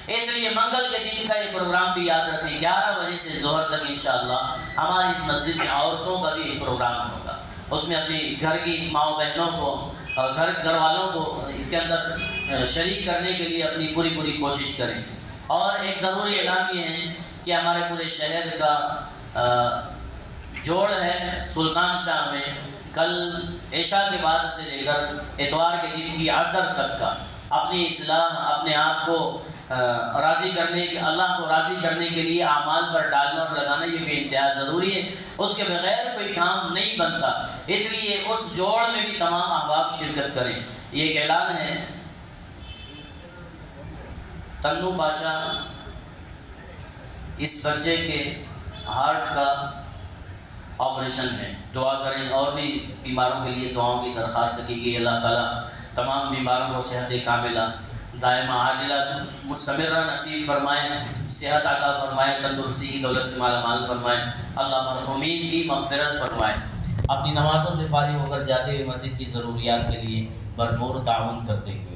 Speaker 1: اس لیے منگل کے دن کا یہ پروگرام بھی یاد رکھیں، 11 بجے سے ظہر تک انشاءاللہ ہماری اس مسجد میں عورتوں کا بھی ایک پروگرام ہوگا۔ اس میں اپنی گھر کی ماؤں بہنوں کو اور گھر والوں کو اس کے اندر شریک کرنے کے لیے اپنی پوری کوشش کریں۔ اور ایک ضروری اعلان یہ ہے کہ ہمارے پورے شہر کا جوڑ ہے سلطان شاہ میں، کل عشاء کے بعد سے لے کر اتوار کے دن کی عصر تک کا اپنی اصلاح، اپنے آپ کو راضی کرنے، اللہ کو راضی کرنے کے لیے اعمال پر ڈالنا اور لگانا یہ بے انتہا ضروری ہے، اس کے بغیر کوئی کام نہیں بنتا، اس لیے اس جوڑ میں بھی تمام احباب شرکت کریں۔ یہ ایک اعلان ہے، تنو بادشاہ اس بچے کے ہارٹ کا آپریشن ہے، دعا کریں، اور بھی بیماروں کے لیے دعاؤں کی درخواست کی گئی۔ اللہ تعالیٰ تمام بیماروں کو صحت کاملہ دائمہ عاجلہ مستمرہ نصیب فرمائے، صحت عطا فرمائے، تندرستی کی دولت سے مالا مال فرمائے، اللہ مرحومین کی مغفرت فرمائے۔ اپنی نمازوں سے فارغ ہو کر جاتے ہوئے مسجد کی ضروریات کے لیے بھرپور تعاون کرتے ہوئے